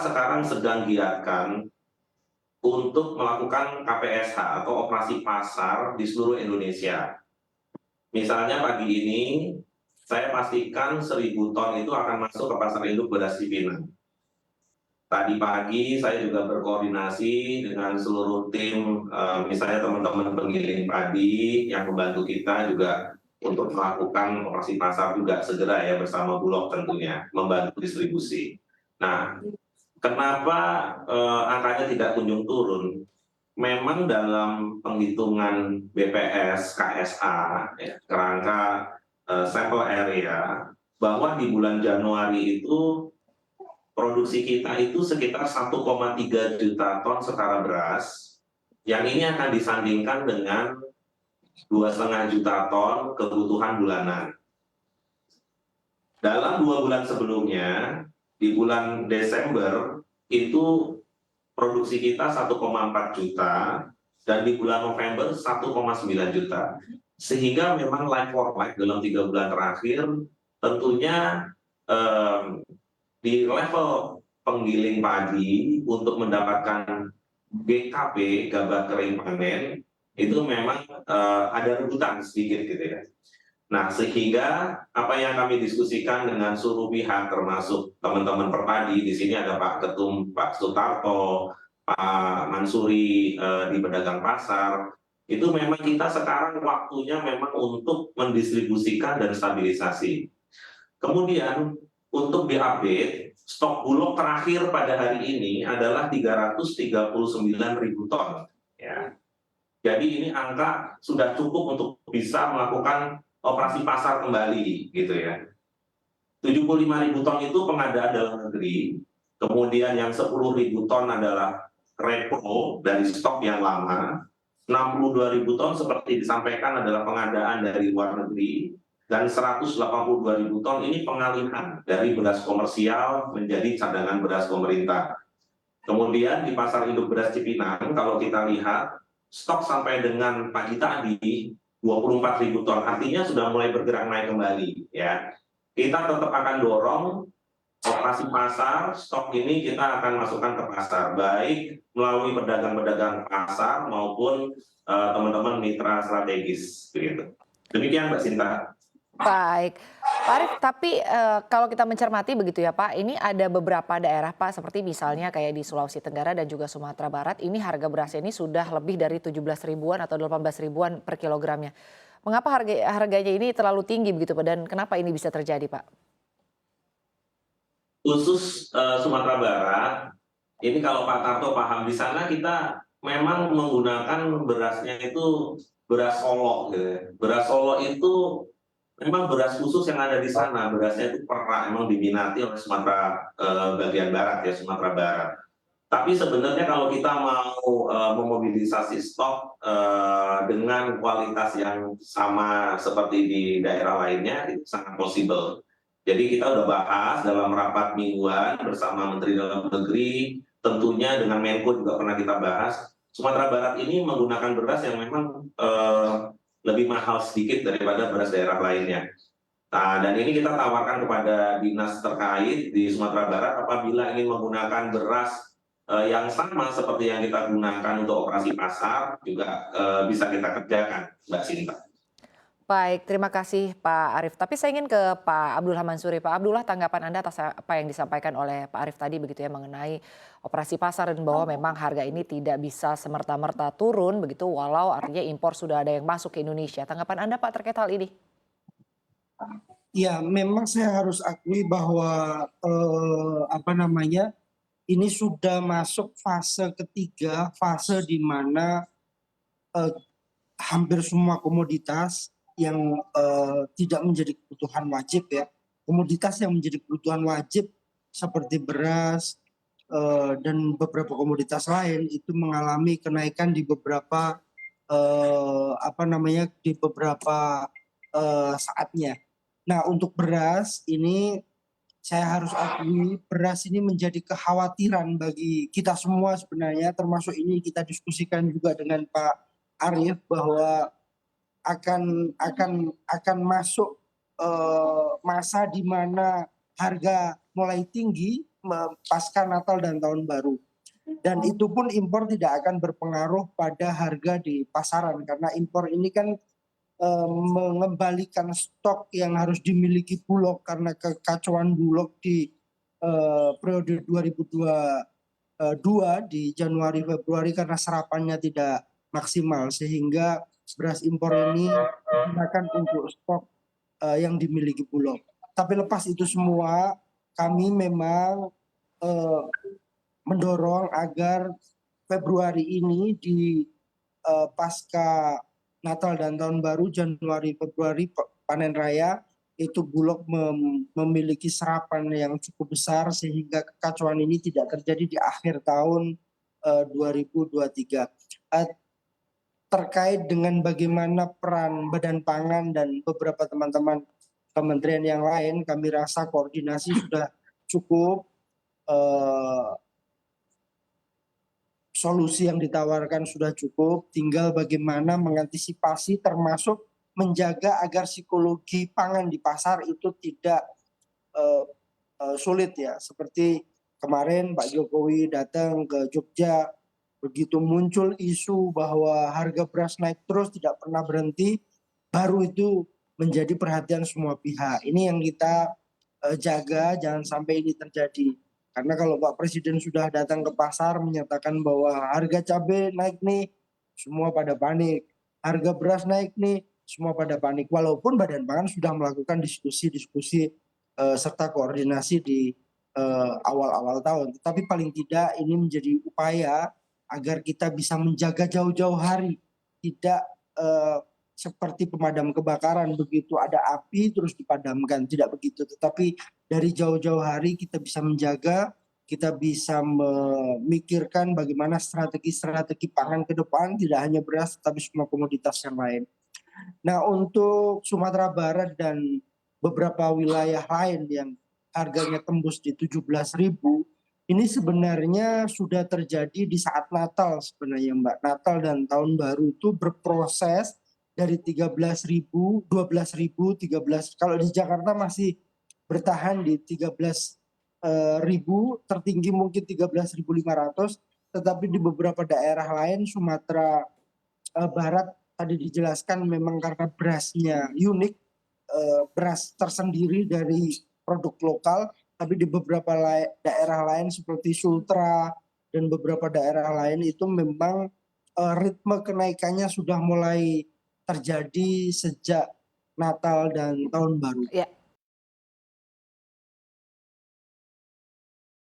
sekarang sedang giatkan untuk melakukan KPSH atau operasi pasar di seluruh Indonesia. Misalnya pagi ini, saya pastikan 1.000 ton itu akan masuk ke pasar induk beras Cipinang. Tadi pagi saya juga berkoordinasi dengan seluruh tim, misalnya teman-teman penggiling padi yang membantu kita juga untuk melakukan operasi pasar juga segera ya bersama Bulog tentunya, membantu distribusi. Nah, kenapa angkanya tidak kunjung turun? Memang dalam penghitungan BPS KSA, ya, kerangka sampel area, bahwa di bulan Januari itu produksi kita itu sekitar 1,3 juta ton setara beras, yang ini akan disandingkan dengan 2,5 juta ton kebutuhan bulanan. Dalam 2 bulan sebelumnya, di bulan Desember itu produksi kita 1,4 juta dan di bulan November 1,9 juta. Sehingga memang like for like dalam 3 bulan terakhir tentunya di level penggiling padi untuk mendapatkan GKP gabah kering panen itu memang ada rebutan sedikit gitu ya. Nah, sehingga apa yang kami diskusikan dengan seluruh pihak termasuk teman-teman perpadi, di sini ada Pak Ketum, Pak Sutarto, Pak Mansuri di pedagang pasar, itu memang kita sekarang waktunya memang untuk mendistribusikan dan stabilisasi. Kemudian untuk diupdate, stok Bulog terakhir pada hari ini adalah 339.000 ton. Ya. Jadi ini angka sudah cukup untuk bisa melakukan operasi pasar kembali gitu ya. 75.000 ton itu pengadaan dalam negeri, kemudian yang 10.000 ton adalah repro dari stok yang lama, 62.000 ton seperti disampaikan adalah pengadaan dari luar negeri, dan 182.000 ton ini pengalihan dari beras komersial menjadi cadangan beras pemerintah. Kemudian di pasar induk beras Cipinang, kalau kita lihat, stok sampai dengan pagi tadi 24.000 ton, artinya sudah mulai bergerak naik kembali. Ya, kita tetap akan dorong operasi pasar, stok ini kita akan masukkan ke pasar, baik melalui pedagang-pedagang pasar maupun teman-teman mitra strategis. Begitu. Demikian Mbak Sinta. Baik, Pak Arief, tapi kalau kita mencermati begitu ya Pak, ini ada beberapa daerah Pak, seperti misalnya kayak di Sulawesi Tenggara dan juga Sumatera Barat, ini harga beras ini sudah lebih dari 17 ribuan atau 18 ribuan per kilogramnya. Mengapa harganya ini terlalu tinggi begitu Pak, dan kenapa ini bisa terjadi Pak? Khusus Sumatera Barat, ini kalau Pak Tarto paham, di sana kita memang menggunakan berasnya itu beras Solo gitu ya. Beras Solo itu memang beras khusus yang ada di sana, berasnya itu perak, emang diminati oleh Sumatera bagian barat ya, Sumatera Barat. Tapi sebenarnya kalau kita mau memobilisasi stok dengan kualitas yang sama seperti di daerah lainnya, itu sangat possible. Jadi kita udah bahas dalam rapat mingguan bersama Menteri Dalam Negeri, tentunya dengan Menko juga pernah kita bahas. Sumatera Barat ini menggunakan beras yang memang lebih mahal sedikit daripada beras daerah lainnya. Nah, dan ini kita tawarkan kepada dinas terkait di Sumatera Barat apabila ingin menggunakan beras yang sama seperti yang kita gunakan untuk operasi pasar juga bisa kita kerjakan, Mbak Sinta. Baik, terima kasih Pak Arief. Tapi saya ingin ke Pak Abdullah Mansuri. Pak Abdullah, tanggapan Anda atas apa yang disampaikan oleh Pak Arief tadi begitu ya mengenai operasi pasar dan bahwa memang harga ini tidak bisa semerta-merta turun begitu walau artinya impor sudah ada yang masuk ke Indonesia. Tanggapan Anda Pak terkait hal ini? Ya, memang saya harus akui bahwa ini sudah masuk fase ketiga, fase di mana hampir semua komoditas yang tidak menjadi kebutuhan wajib ya, komoditas yang menjadi kebutuhan wajib seperti beras dan beberapa komoditas lain itu mengalami kenaikan di beberapa saatnya. Nah, untuk beras ini saya harus akui beras ini menjadi kekhawatiran bagi kita semua sebenarnya, termasuk ini kita diskusikan juga dengan Pak Arief bahwa akan masuk masa di mana harga mulai tinggi pasca Natal dan Tahun Baru. Dan itu pun impor tidak akan berpengaruh pada harga di pasaran karena impor ini kan mengembalikan stok yang harus dimiliki Bulog karena kekacauan Bulog di periode 2022 di Januari Februari karena serapannya tidak maksimal sehingga beras impor ini digunakan untuk stok yang dimiliki Bulog. Tapi lepas itu semua kami memang mendorong agar Februari ini di pasca Natal dan Tahun Baru Januari Februari panen raya itu Bulog memiliki serapan yang cukup besar sehingga kekacauan ini tidak terjadi di akhir tahun 2023. Terkait dengan bagaimana peran Badan Pangan dan beberapa teman-teman kementerian yang lain, kami rasa koordinasi sudah cukup. Solusi yang ditawarkan sudah cukup, tinggal bagaimana mengantisipasi termasuk menjaga agar psikologi pangan di pasar itu tidak sulit ya. Seperti kemarin Pak Jokowi datang ke Jogja, begitu muncul isu bahwa harga beras naik terus tidak pernah berhenti, baru itu menjadi perhatian semua pihak. Ini yang kita jaga jangan sampai ini terjadi. Karena kalau Pak Presiden sudah datang ke pasar menyatakan bahwa harga cabai naik nih, semua pada panik. Harga beras naik nih, semua pada panik. Walaupun Badan Pangan sudah melakukan diskusi-diskusi serta koordinasi di awal-awal tahun. Tetapi paling tidak ini menjadi upaya agar kita bisa menjaga jauh-jauh hari. Tidak seperti pemadam kebakaran, begitu ada api terus dipadamkan, tidak begitu. Tetapi dari jauh-jauh hari kita bisa menjaga, kita bisa memikirkan bagaimana strategi-strategi pangan ke depan, tidak hanya beras tapi semua komoditas yang lain. Nah, untuk Sumatera Barat dan beberapa wilayah lain yang harganya tembus di 17.000, ini sebenarnya sudah terjadi di saat Natal sebenarnya Mbak. Natal dan Tahun Baru itu berproses dari 13.000, 12.000, 13. Kalau di Jakarta masih bertahan di 13.000, tertinggi mungkin 13.500, tetapi di beberapa daerah lain Sumatera Barat tadi dijelaskan memang karena berasnya unik, beras tersendiri dari produk lokal, tapi di beberapa daerah lain seperti Sultra dan beberapa daerah lain itu memang ritme kenaikannya sudah mulai terjadi sejak Natal dan Tahun Baru. Ya.